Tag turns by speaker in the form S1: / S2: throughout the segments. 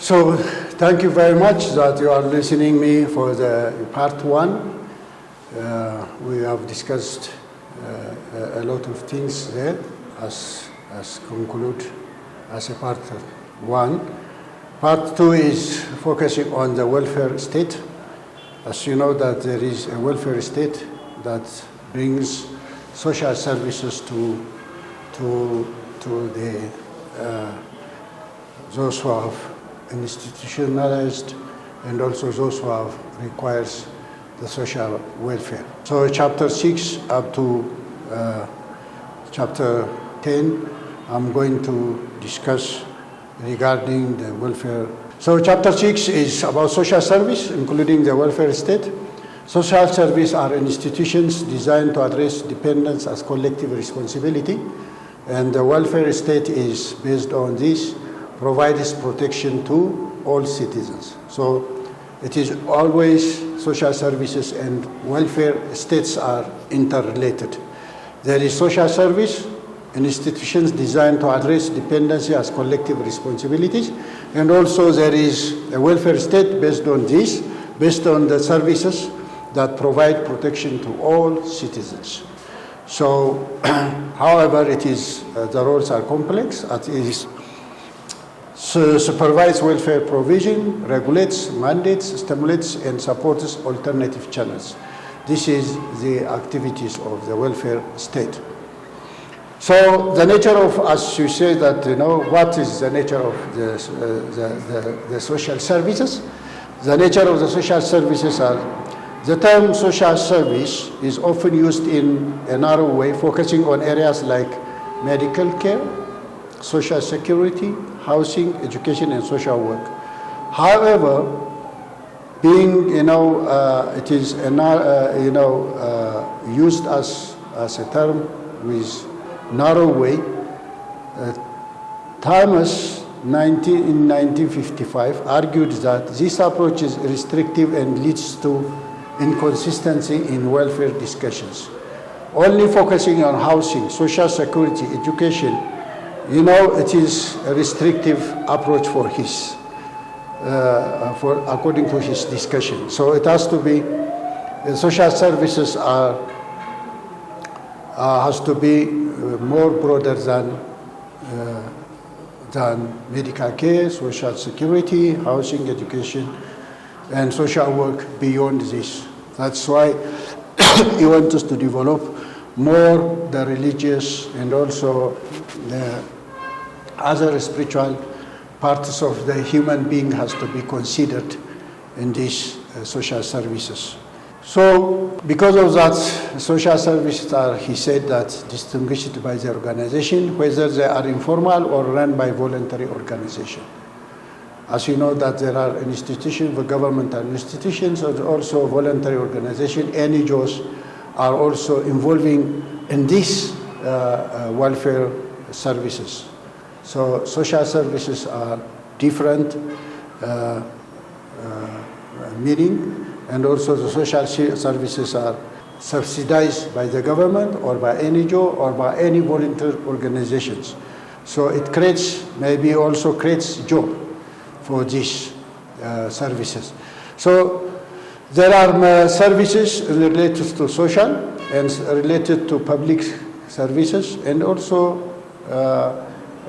S1: So thank you very much that you are listening me for the part one. We have discussed a lot of things there as conclude as a part one. Part two is focusing on the welfare state. As you know that there is a welfare state that brings social services to the those who have institutionalized and also those who have requires the social welfare. So chapter 6 up to chapter 10, I'm going to discuss regarding the welfare. So chapter 6 is about social service, including the welfare state. Social service are institutions designed to address dependence as collective responsibility, and the welfare state is based on this, provides protection to all citizens. So it is always social services and welfare states are interrelated. There is social service, institutions designed to address dependency as collective responsibilities, and also there is a welfare state based on this, based on the services that provide protection to all citizens. So, however, it is the roles are complex. It is supervise welfare provision, regulates, mandates, stimulates, and supports alternative channels. This is the activities of the welfare state. So the nature of, as you say that, what is the nature of the social services? The nature of the social services are, the term social service is often used in a narrow way, focusing on areas like medical care, social security, housing, education, and social work. However, being, it is, used as a term with narrow way, Thomas in 1955 argued that this approach is restrictive and leads to inconsistency in welfare discussions. Only focusing on housing, social security, education, it is a restrictive approach for his, according to his discussion. So it has to be, social services has to be more broader than medical care, social security, housing, education, and social work beyond this. That's why he wants us to develop more the religious and also the other spiritual parts of the human being has to be considered in these social services. So because of that, social services are, he said, that distinguished by the organization, whether they are informal or run by voluntary organization. As you know that there are institutions, the governmental institutions, and also voluntary organizations, NGOs are also involving in these welfare services. So social services are different meaning, and also the social services are subsidized by the government or by NGO or by any volunteer organizations. So it creates, maybe also creates job for these services. So there are services related to social and related to public services, and also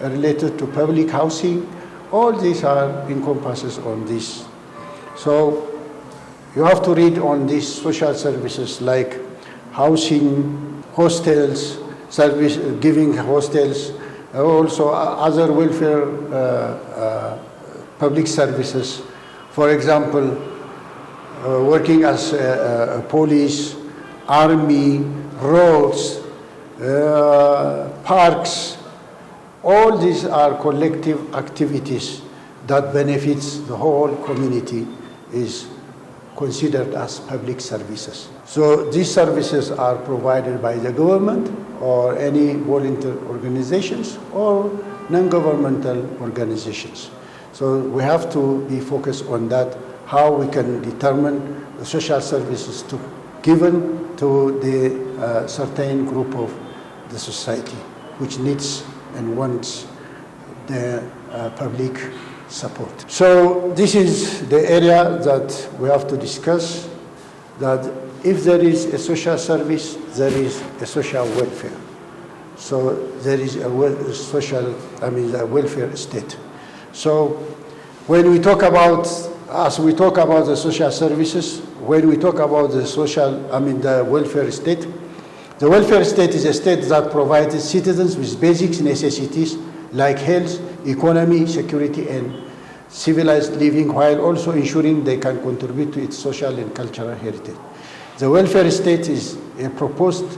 S1: related to public housing. All these are encompasses on this. So you have to read on these social services like housing, hostels, service giving hostels, also other welfare public services. For example, working as police, army, roads, parks. All these are collective activities that benefits the whole community, is considered as public services. So these services are provided by the government or any volunteer organizations or non-governmental organizations. So we have to be focused on that, how we can determine the social services to given to the certain group of the society which needs and wants the public support. So this is the area that we have to discuss, that if there is a social service, there is a social welfare. So there is a welfare state. So when we talk about, as we talk about the social services, when we talk about the the welfare state, the welfare state is a state that provides citizens with basic necessities like health, economy, security, and civilized living, while also ensuring they can contribute to its social and cultural heritage. The welfare state is proposed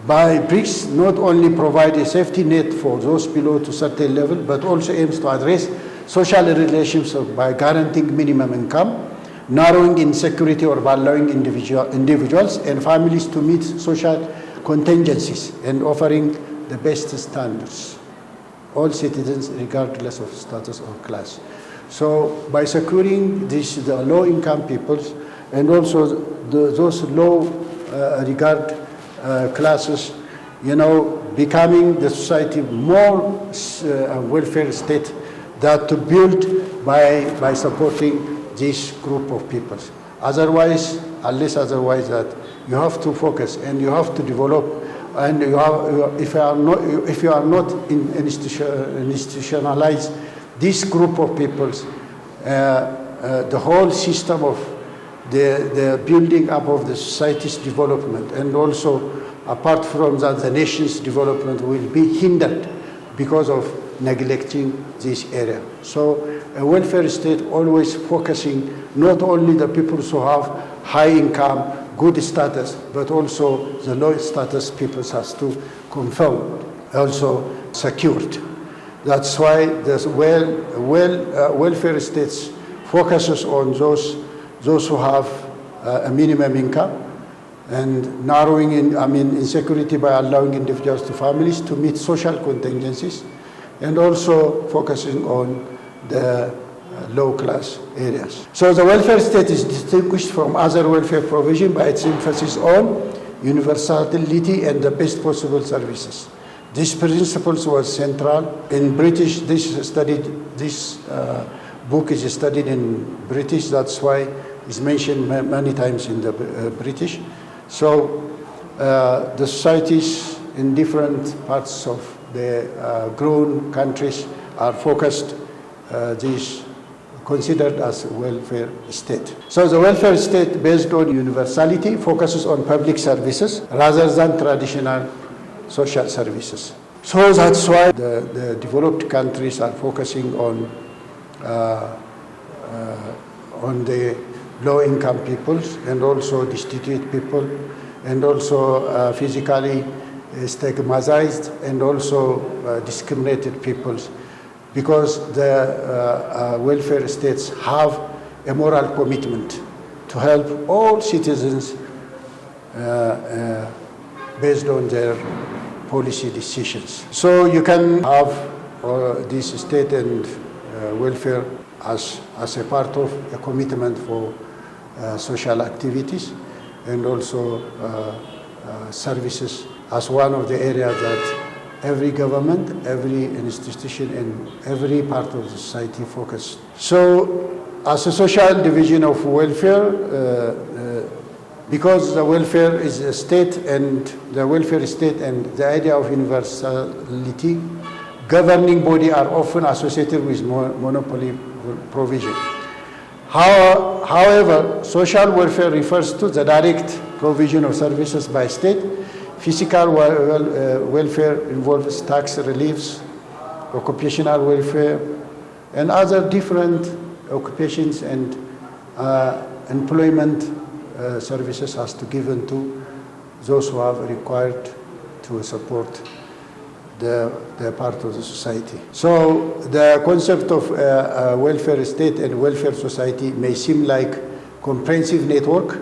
S1: by BRICS not only provide a safety net for those below to certain level, but also aims to address social relations by guaranteeing minimum income, narrowing insecurity, or by allowing individuals and families to meet social contingencies and offering the best standards, all citizens regardless of status or class. So by securing the low-income peoples and also those low regard classes, becoming the society more welfare state that to build by supporting this group of peoples. Otherwise, that you have to focus and you have to develop, and if you are not institutionalize this group of peoples, the whole system of the building up of the society's development, and also apart from that, the nation's development will be hindered because of neglecting this area. So a welfare state always focusing not only the people who have high income, good status, but also the low status people has to confirm, also secured. That's why the welfare states focuses on those who have a minimum income, and narrowing insecurity by allowing individuals to families to meet social contingencies, and also focusing on the low-class areas. So the welfare state is distinguished from other welfare provision by its emphasis on universality and the best possible services. This principle was central in British. This book is studied in British. That's why it's mentioned many times in the British. So the societies in different parts of the grown countries are focused, these considered as welfare state. So the welfare state based on universality focuses on public services rather than traditional social services. So that's why the developed countries are focusing on the low-income peoples and also destitute people and also physically stigmatized and also discriminated peoples, because the welfare states have a moral commitment to help all citizens based on their policy decisions. So you can have this state and welfare as a part of a commitment for social activities and also services as one of the areas that every government, every institution, and every part of the society focus. So as a social division of welfare, because the welfare is a state and the welfare state and the idea of universality, governing body are often associated with monopoly provision. However, social welfare refers to the direct provision of services by state. Physical welfare involves tax reliefs, occupational welfare, and other different occupations and employment services has to given to those who have required to support the part of the society. So the concept of welfare state and welfare society may seem like comprehensive network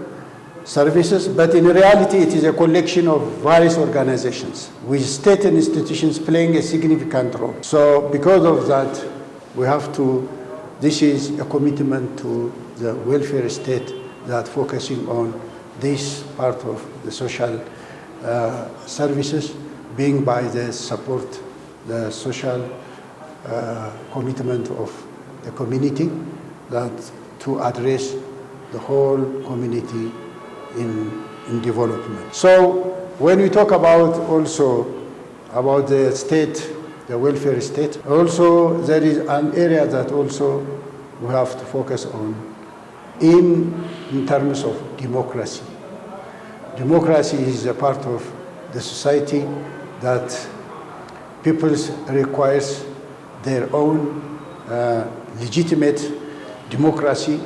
S1: services, but in reality it is a collection of various organizations with state and institutions playing a significant role. So because of that, we have to, this is a commitment to the welfare state that focusing on this part of the social services being by the support, the social commitment of a community that to address the whole community in development. So when we talk about also about the state, the welfare state, also there is an area that also we have to focus on in terms of democracy. Democracy is a part of the society that people requires their own legitimate democracy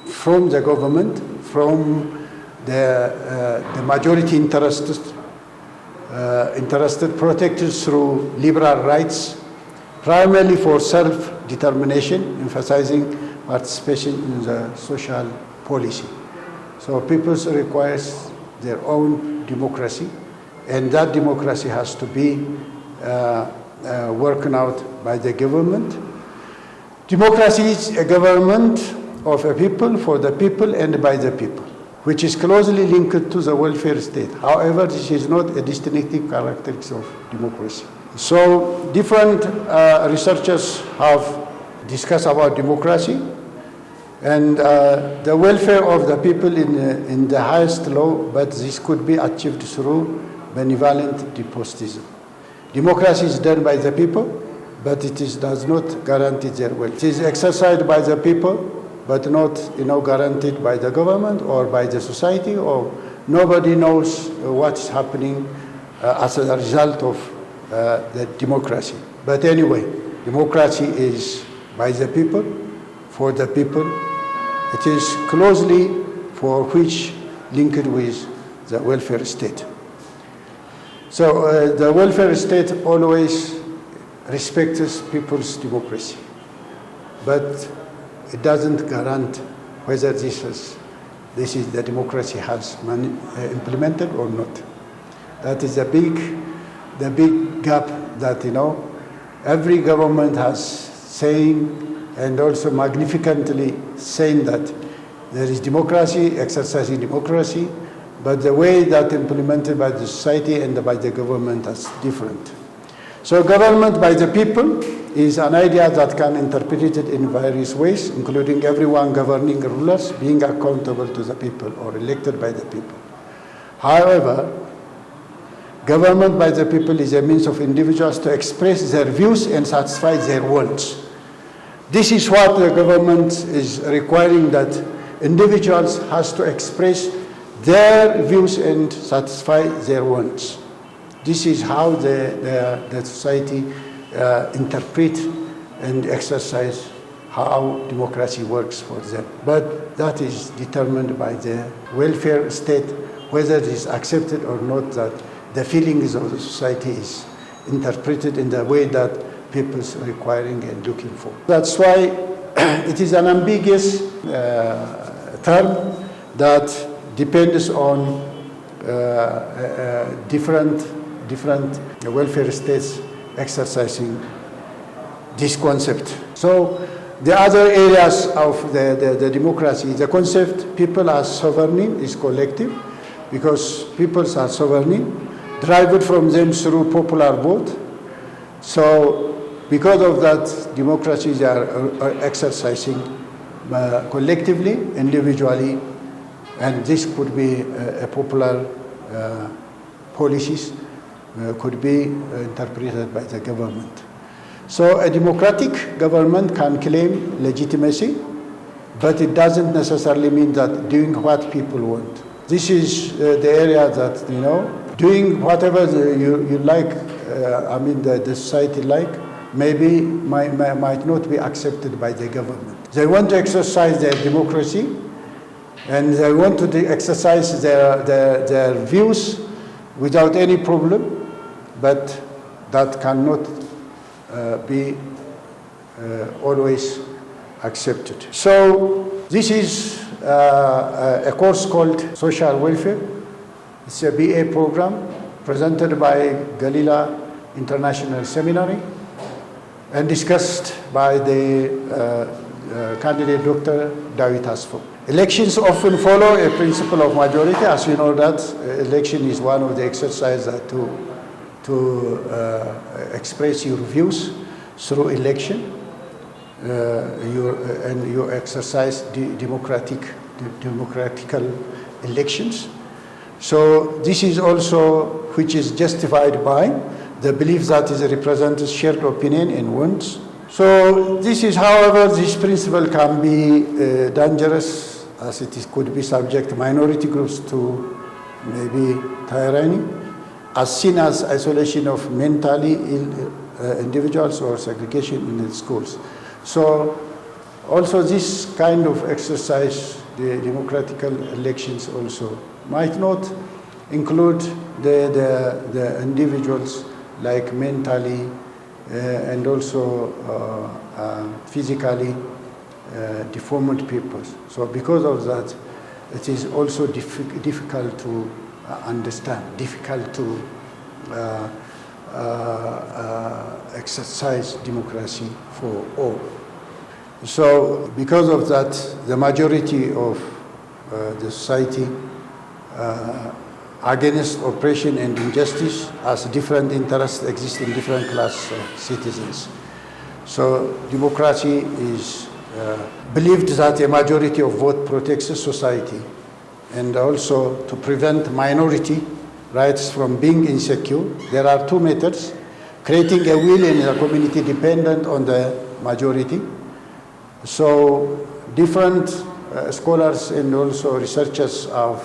S1: from the government, from the majority interested protected through liberal rights, primarily for self-determination, emphasizing participation in the social policy. So people requires their own democracy, and that democracy has to be worked out by the government. Democracy is a government of a people, for the people, and by the people, which is closely linked to the welfare state. However, this is not a distinctive characteristic of democracy. So different researchers have discussed about democracy, and the welfare of the people in the highest law, but this could be achieved through benevolent despotism. Democracy is done by the people, but does not guarantee their will. It is exercised by the people, but not guaranteed by the government or by the society, or nobody knows what's happening as a result of the democracy. But anyway, democracy is by the people, for the people. It is closely for which linked with the welfare state. So the welfare state always respects people's democracy, but it doesn't guarantee whether this is the democracy has implemented or not. That is the big gap that every government has saying, and also magnificently saying that there is democracy, exercising democracy, but the way that implemented by the society and by the government is different. So government by the people is an idea that can be interpreted in various ways, including everyone governing rulers being accountable to the people or elected by the people. However, government by the people is a means of individuals to express their views and satisfy their wants. This is what the government is requiring, that individuals has to express their views and satisfy their wants. This is how the society interpret and exercise how democracy works for them. But that is determined by the welfare state, whether it is accepted or not, that the feelings of the society is interpreted in the way that people are requiring and looking for. That's why it is an ambiguous term that depends on different welfare states exercising this concept. So the other areas of the democracy, the concept people as sovereign is collective, because peoples are sovereign, derived from them through popular vote. So because of that, democracies are exercising collectively, individually, and this could be a popular policies, could be interpreted by the government. So a democratic government can claim legitimacy, but it doesn't necessarily mean that doing what people want. This is the area that, doing whatever you like, the society like, maybe might not be accepted by the government. They want to exercise their democracy, and they want to exercise their views without any problem, but that cannot be always accepted. So this is a course called Social Welfare. It's a BA program presented by Gelila International Seminary and discussed by the candidate Dr. Dawit Asfaw. Elections often follow a principle of majority. As you know, that election is one of the exercises to express your views through election. you exercise democratical elections. So this is also which is justified by the belief that is represents shared opinion and wants. So this is, however, this principle can be dangerous as could be subject minority groups to maybe tyranny, as seen as isolation of mentally ill individuals or segregation in the schools. So also this kind of exercise, the democratical elections also might not include the individuals like mentally and also physically deformed people. So because of that, it is also difficult to understand, difficult to exercise democracy for all. So because of that, the majority of the society against oppression and injustice, as different interests exist in different classes of citizens. So democracy is believed that a majority of vote protects society, and also to prevent minority rights from being insecure. There are two methods: creating a will in the community dependent on the majority. So different scholars and also researchers have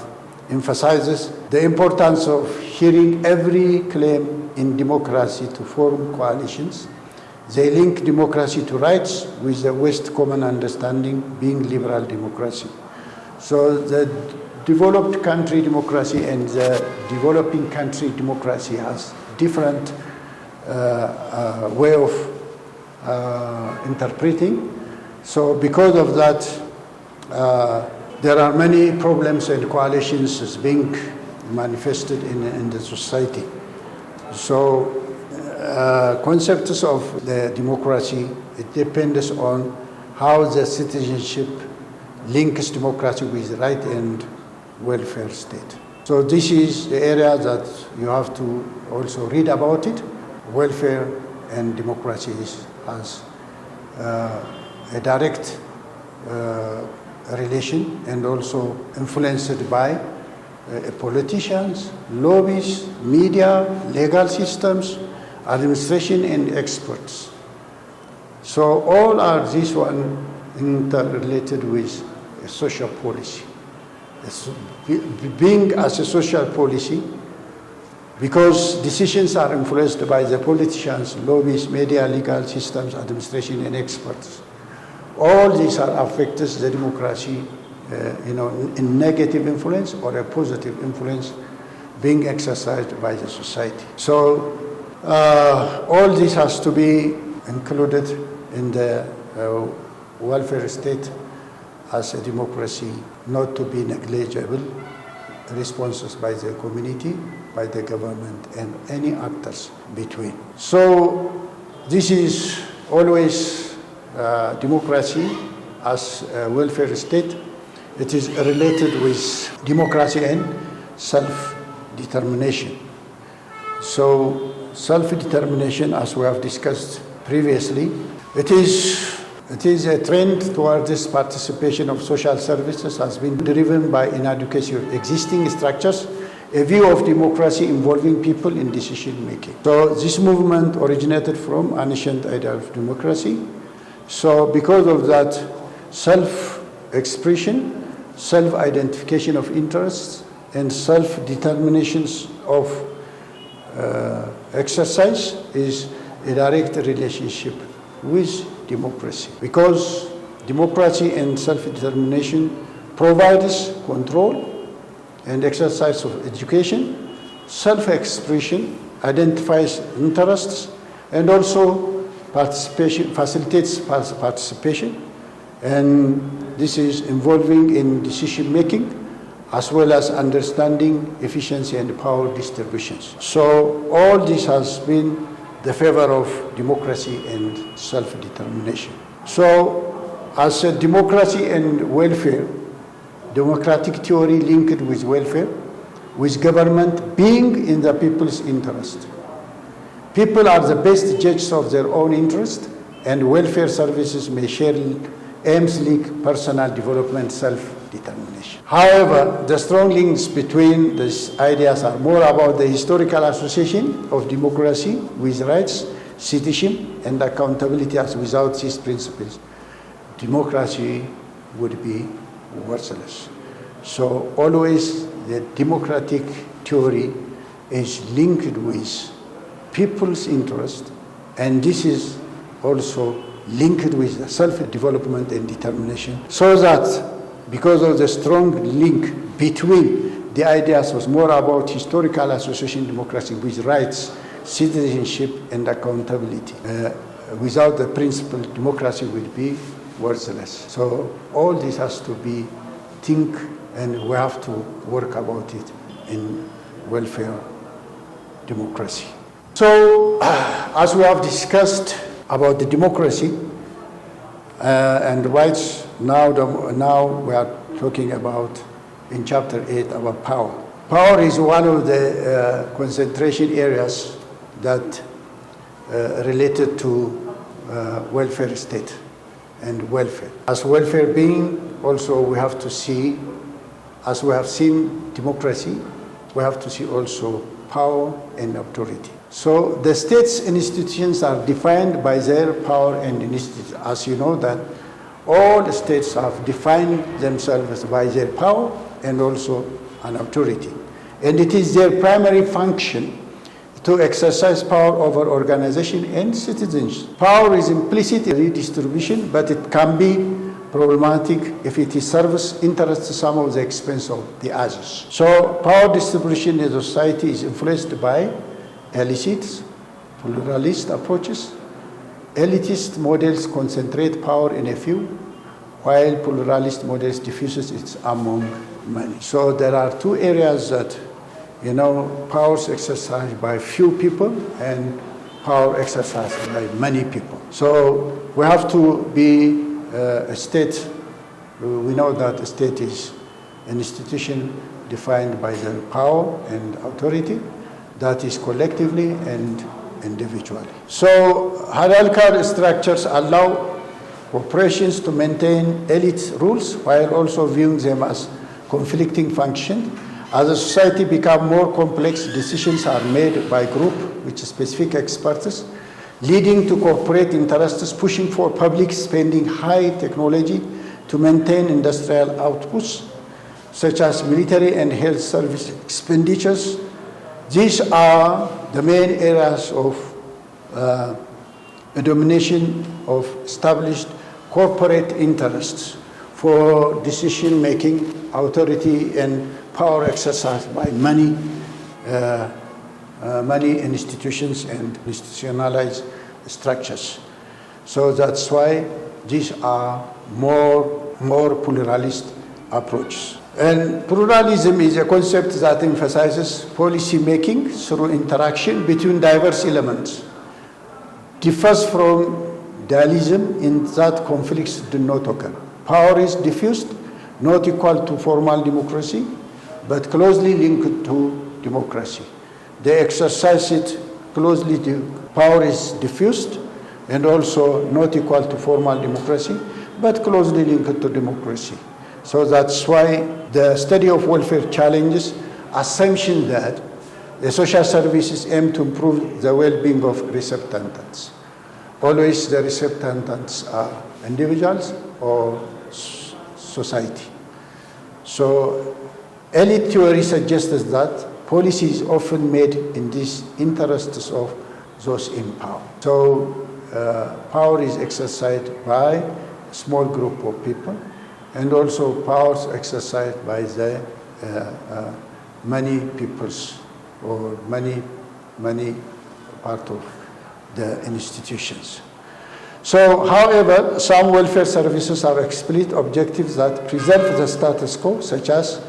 S1: emphasizes the importance of hearing every claim in democracy to form coalitions. They link democracy to rights with the West common understanding being liberal democracy. So the developed country democracy and the developing country democracy has different way of interpreting. So because of that, there are many problems and coalitions being manifested in the society. So concepts of the democracy, it depends on how the citizenship links democracy with right and welfare state. So this is the area that you have to also read about it. Welfare and democracy has a direct relation and also influenced by politicians, lobbies, media, legal systems, administration, and experts. So all are this one interrelated with a social policy. Being as a social policy, because decisions are influenced by the politicians, lobbies, media, legal systems, administration, and experts. All these are affected the democracy, in negative influence or a positive influence being exercised by the society. So all this has to be included in the welfare state as a democracy, not to be negligible responses by the community, by the government, and any actors between. So this is always democracy as a welfare state. It is related with democracy and self-determination. So self-determination, as we have discussed previously, it is a trend towards this participation of social services has been driven by inadequacy of existing structures, a view of democracy involving people in decision making. So this movement originated from an ancient idea of democracy. So because of that, self-expression, self-identification of interests, and self-determinations of exercise is a direct relationship with democracy. Because democracy and self-determination provides control and exercise of education, self-expression, identifies interests, and also participation, facilitates participation, and this is involving in decision making as well as understanding efficiency and power distributions. So all this has been the favor of democracy and self-determination. So as a democracy and welfare, democratic theory linked with welfare, with government being in the people's interest. People are the best judges of their own interest, and welfare services may share aims link personal development, self-determination. However, the strong links between these ideas are more about the historical association of democracy with rights, citizenship, and accountability, as without these principles, democracy would be worthless. So always the democratic theory is linked with people's interest, and this is also linked with self-development and determination, so that because of the strong link between the ideas was more about historical association democracy with rights, citizenship, and accountability. Without the principle, democracy will be worthless. So all this has to be think, and we have to work about it in welfare democracy. So as we have discussed about the democracy and rights, now we are talking about in chapter 8 about power. Power is one of the concentration areas that related to welfare state and welfare. As welfare being, also we have to see, as we have seen democracy, we have to see also power and authority. So the state's institutions are defined by their power and institutions. As you know that all the states have defined themselves by their power and also an authority. And it is their primary function to exercise power over organization and citizens. Power is implicit redistribution, but it can be problematic if it serves interests to some of the expense of the others. So power distribution in society is influenced by elitist, pluralist approaches. Elitist models concentrate power in a few, while pluralist models diffuses it among many. So there are two areas that, powers exercised by few people and power exercised by many people. So we have to be a state. We know that a state is an institution defined by the power and authority that is collectively and individually. So hierarchical structures allow corporations to maintain elite rules while also viewing them as conflicting functions. As a society becomes more complex, decisions are made by group with specific expertise, leading to corporate interests pushing for public spending high technology to maintain industrial outputs, such as military and health service expenditures. These are the main areas of a domination of established corporate interests for decision-making, authority, and power exercised by many institutions and institutionalized structures. So that's why these are more pluralist approaches. And pluralism is a concept that emphasizes policy making through interaction between diverse elements. Differs from dualism in that conflicts do not occur. Power is diffused, not equal to formal democracy, but closely linked to democracy. They exercise it closely. Power is diffused and also not equal to formal democracy, but closely linked to democracy. So that's why the study of welfare challenges assumption that the social services aim to improve the well-being of recipients. Always the recipients are individuals or society. So elite theory suggests that policy is often made in these interests of those in power. So power is exercised by a small group of people, and also powers exercised by the many peoples or many part of the institutions. So, however, some welfare services have explicit objectives that preserve the status quo, such as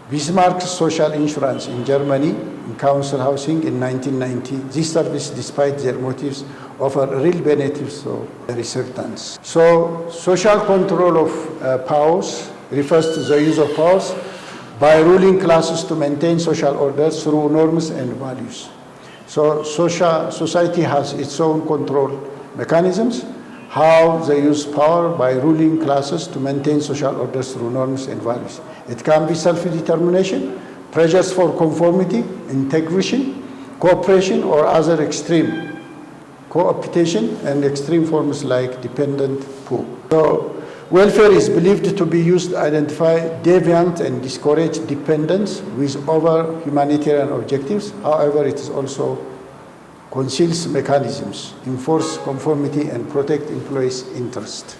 S1: Bismarck's social insurance in Germany, in council housing in 1990. This service, despite their motives, offer real benefits to the recipients. So, social control of powers refers to the use of powers by ruling classes to maintain social order through norms and values. So, society has its own control mechanisms, how they use power by ruling classes to maintain social orders through norms and values. It can be self-determination, pressures for conformity, integration, cooperation, or other extreme co-optation and extreme forms like dependent pool. So welfare is believed to be used to identify deviant and discourage dependence with over humanitarian objectives. However, it is also conceals mechanisms, enforce conformity, and protect employees' interest.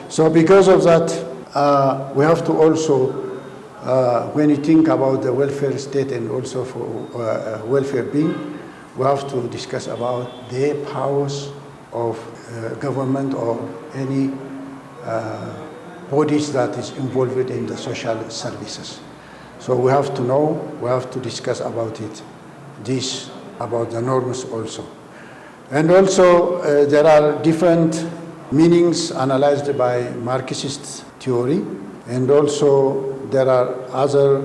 S1: So because of that, we have to also, when you think about the welfare state and also for welfare being, we have to discuss about the powers of government or any bodies that is involved in the social services. So we have to know, we have to discuss about it, about the norms also. And also there are different meanings analyzed by Marxist theory, and also there are other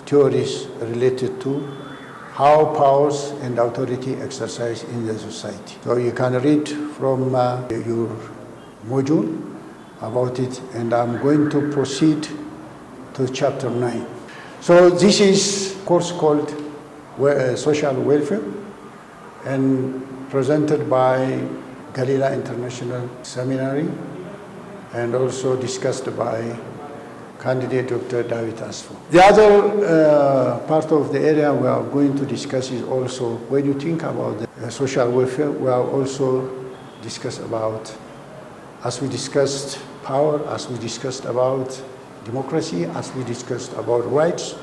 S1: theories related to how powers and authority exercise in the society. So you can read from your module about it, and I'm going to proceed to chapter 9. So this is a course called Social Welfare, and presented by Gelila International Seminary, and also discussed by candidate Dr. Dawit Asfaw. The other part of the area we are going to discuss is also, when you think about the social welfare, we are also discuss about, as we discussed power, as we discussed about democracy, as we discussed about rights,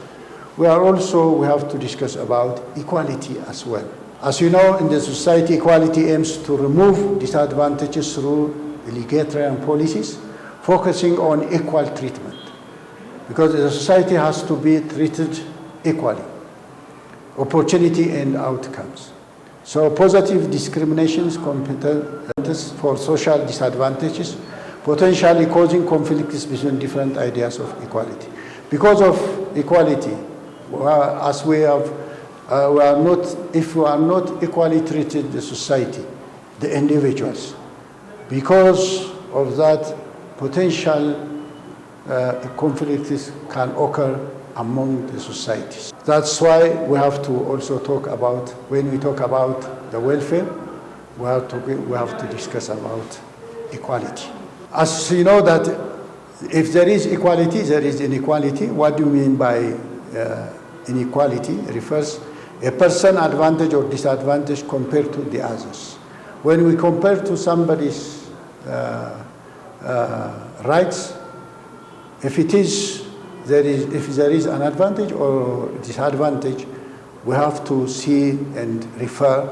S1: we have to discuss about equality as well. As you know, in the society, equality aims to remove disadvantages through egalitarian policies, focusing on equal treatment. Because the society has to be treated equally, opportunity and outcomes. So positive discriminations, competence for social disadvantages, potentially causing conflicts between different ideas of equality. Because of equality, as we have, if we are not equally treated, the society, the individuals, because of that, potential conflicts can occur among the societies. That's why we have to also talk about, when we talk about the welfare, we have to discuss about equality. As you know that if there is equality, there is inequality. What do you mean by inequality? It refers a person advantage or disadvantage compared to the others. When we compare to somebody's rights, if there is an advantage or disadvantage, we have to see and refer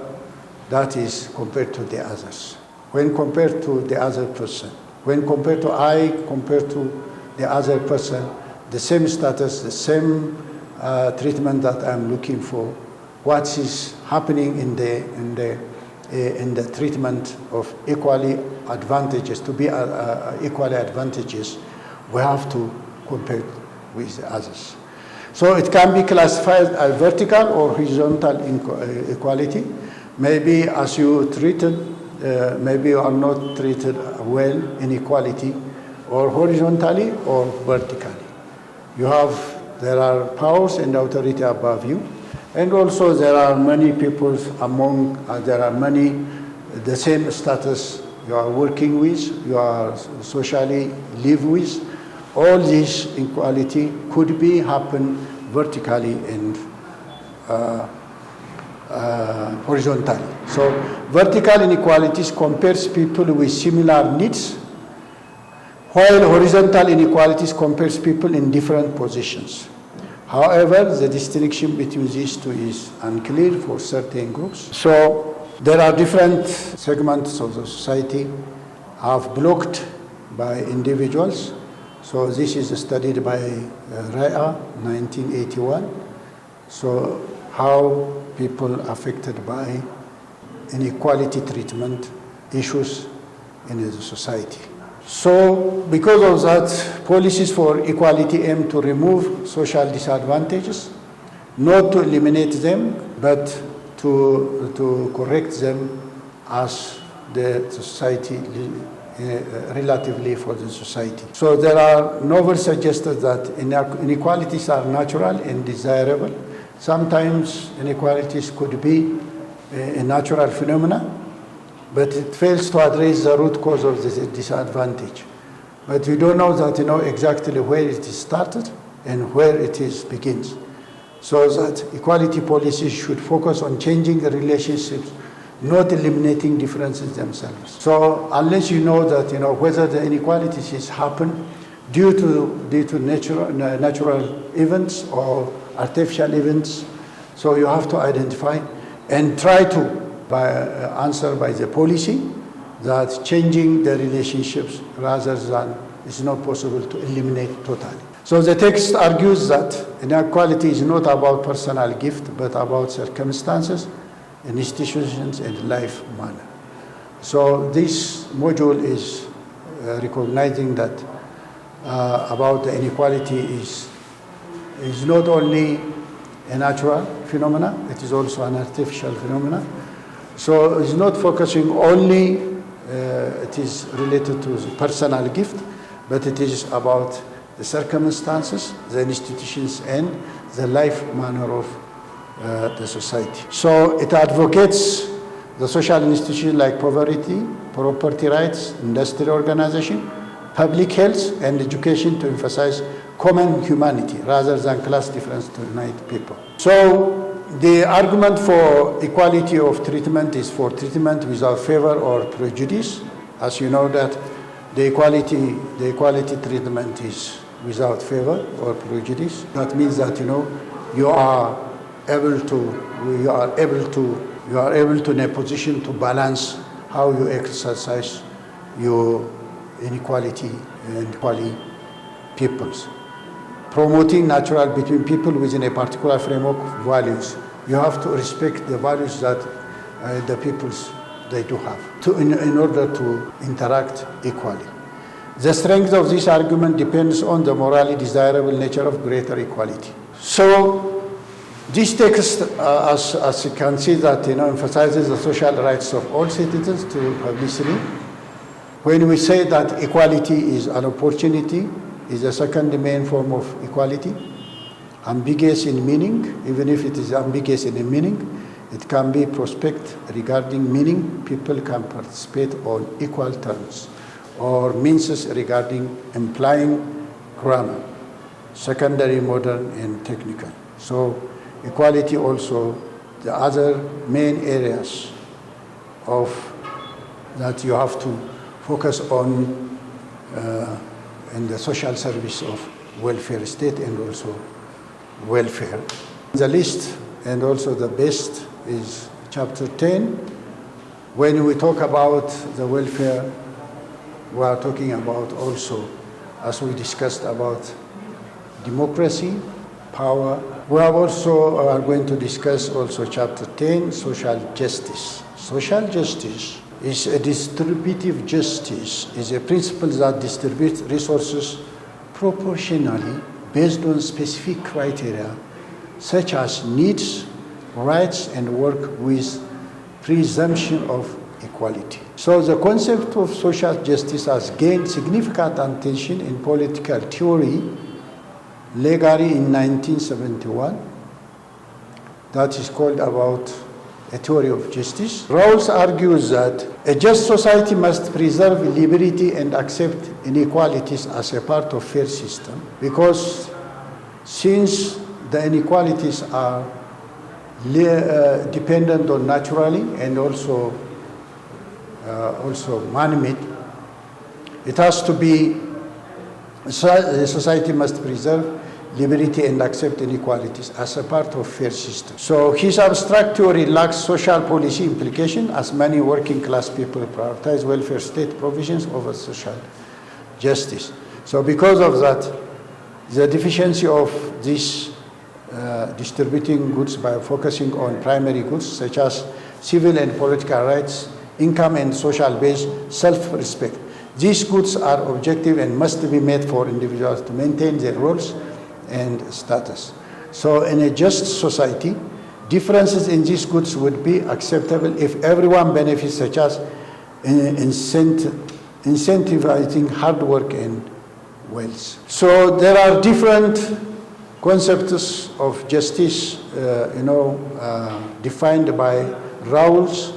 S1: that is compared to the others. When compared to the other person, when compared to the other person, the same status, the same treatment that I'm looking for, what is happening in the treatment of equally advantages, to be equally advantages, we have to compare with the others. So it can be classified as vertical or horizontal equality. Maybe as you treated, maybe you are not treated well in equality, or horizontally or vertically. There are powers and authority above you, and also there are many people the same status you are working with, you are socially live with. All this inequality could be happen vertically and horizontally. So vertical inequalities compares people with similar needs, while horizontal inequalities compares people in different positions. However, the distinction between these two is unclear for certain groups. So there are different segments of the society are blocked by individuals. So this is studied by Raya, 1981. So how people affected by inequality treatment issues in the society. So because of that, policies for equality aim to remove social disadvantages, not to eliminate them, but to correct them as the society, relatively for the society. So there are novels suggested that inequalities are natural and desirable. Sometimes inequalities could be a natural phenomena, but it fails to address the root cause of the disadvantage. But we don't know that, exactly where it is started and where it begins. So that equality policies should focus on changing the relationships, not eliminating differences themselves. So unless you know that, whether the inequalities happen due to natural events or artificial events, so you have to identify and try to answer by the policy that changing the relationships rather than it's not possible to eliminate totally. So the text argues that inequality is not about personal gift, but about circumstances, institutions, and life manner. So this module is recognizing that about the inequality is not only a natural phenomena, it is also an artificial phenomena. So it's not focusing only, it is related to personal gift, but it is about the circumstances, the institutions, and the life manner of the society. So it advocates the social institutions like poverty, property rights, industrial organization, public health, and education to emphasize common humanity rather than class difference to unite people. So the argument for equality of treatment is for treatment without favor or prejudice. As you know that the equality treatment is without favor or prejudice. That means that you are able to in a position to balance how you exercise your inequality and equality peoples. Promoting natural between people within a particular framework of values. You have to respect the values that the peoples they do have in order to interact equally. The strength of this argument depends on the morally desirable nature of greater equality. So this text, as you can see, that emphasizes the social rights of all citizens to publicity. When we say that equality is an opportunity, is a second main form of equality, ambiguous in meaning. Even if it is ambiguous in a meaning, it can be prospect regarding meaning. People can participate on equal terms, or means regarding implying grammar, secondary, modern, and technical. So equality also, the other main areas of that you have to focus on in the social service of welfare state and also welfare. The list and also the best is chapter 10. When we talk about the welfare, we are talking about also, as we discussed, about democracy, power. We are also are going to discuss also chapter 10, social justice. Social justice is a distributive justice, is a principle that distributes resources proportionally based on specific criteria such as needs, rights, and work with presumption of equality. So the concept of social justice has gained significant attention in political theory, legally in 1971. That is called about a theory of justice. Rawls argues that a just society must preserve liberty and accept inequalities as a part of fair system, because since the inequalities are dependent on naturally and also man-made, it has to be, society must preserve liberty and accept inequalities as a part of fair system. So his abstract theory lacks social policy implication, as many working class people prioritize welfare state provisions over social justice. So because of that, the deficiency of this distributing goods by focusing on primary goods such as civil and political rights, income, and social-based self-respect. These goods are objective and must be made for individuals to maintain their roles and status. So in a just society, differences in these goods would be acceptable if everyone benefits, such as incentivizing hard work and wealth. So there are different concepts of justice, defined by Rawls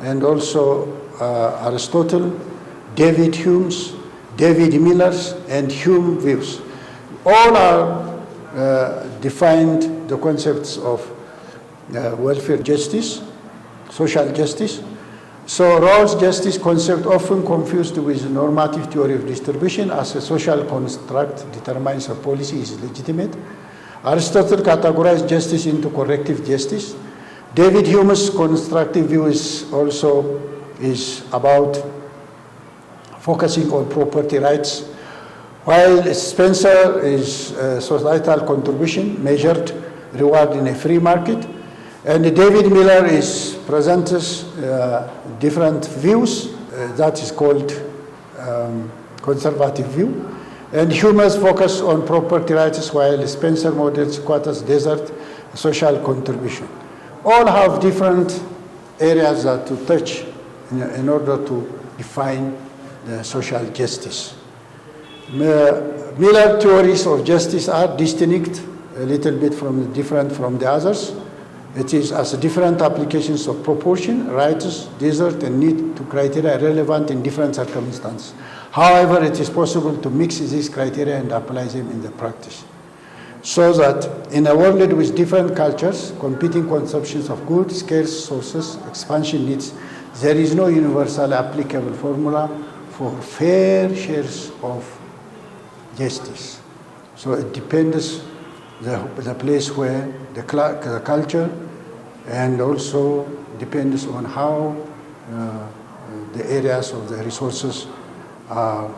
S1: and also Aristotle, David Hume's, David Miller's, and Hume views. All are defined the concepts of welfare justice, social justice. So Rawls' justice concept, often confused with normative theory of distribution as a social construct determines a policy is legitimate. Aristotle categorized justice into corrective justice. David Hume's constructive view is about focusing on property rights, while Spencer is societal contribution measured reward in a free market. And David Miller presents different views, that is called conservative view. And Hume's focus on property rights, while Spencer models squatters' desert social contribution. All have different areas that to touch in order to define the social justice. Miller theories of justice are distinct, a little bit different from the others. It is as different applications of proportion, rights, desert, and need to criteria relevant in different circumstances. However, it is possible to mix these criteria and apply them in the practice. So that in a world with different cultures, competing conceptions of goods, scarce sources, expansion needs, there is no universal applicable formula for fair shares of justice. So it depends the place where the culture, and also depends on how the areas of the resources are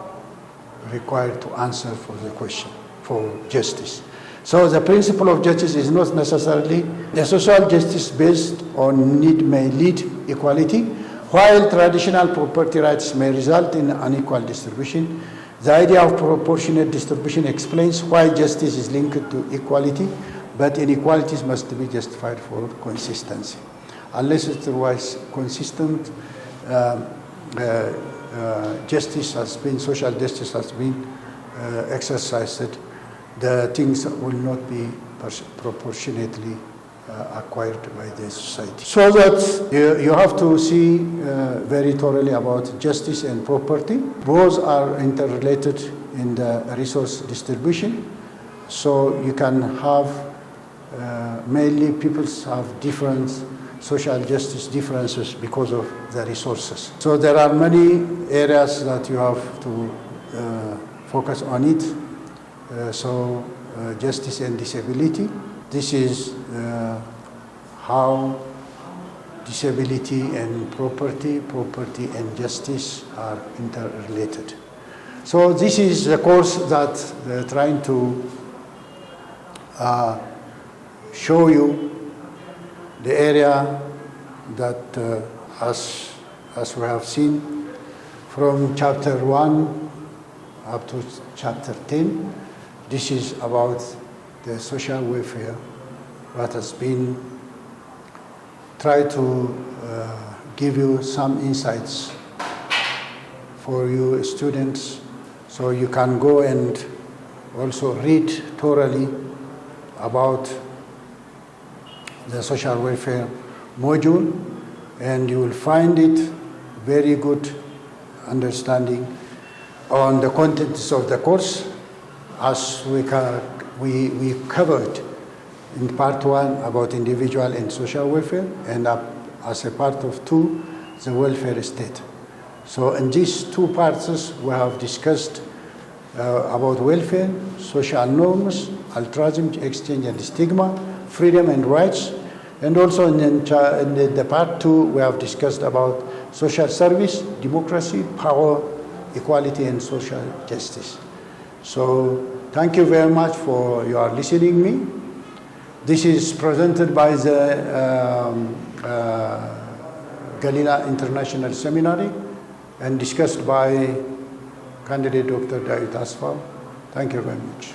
S1: required to answer for the question for justice. So the principle of justice is not necessarily the social justice based on need may lead equality, while traditional property rights may result in unequal distribution. The idea of proportionate distribution explains why justice is linked to equality, but inequalities must be justified for consistency. Unless otherwise consistent, justice has been, social justice has been exercised, the things will not be proportionately acquired by the society. So that you have to see very thoroughly about justice and property. Both are interrelated in the resource distribution. So you can have, mainly peoples have different social justice differences because of the resources. So there are many areas that you have to focus on it. Justice and disability. This is how disability and property and justice are interrelated. So this is the course that they're trying to show you the area that, as we have seen, from chapter 1 up to chapter 10, this is about the social welfare that has been tried to give you some insights for you students, so you can go and also read thoroughly about the social welfare module, and you will find it very good understanding on the contents of the course, as we covered in part 1 about individual and social welfare, and as a part of 2, the welfare state. So in these 2 parts, we have discussed about welfare, social norms, altruism, exchange and stigma, freedom and rights, and also in the part 2, we have discussed about social service, democracy, power, equality, and social justice. So thank you very much for your listening me. This is presented by the Gelila International Seminary and discussed by candidate Dr. Dawit Asfaw. Thank you very much.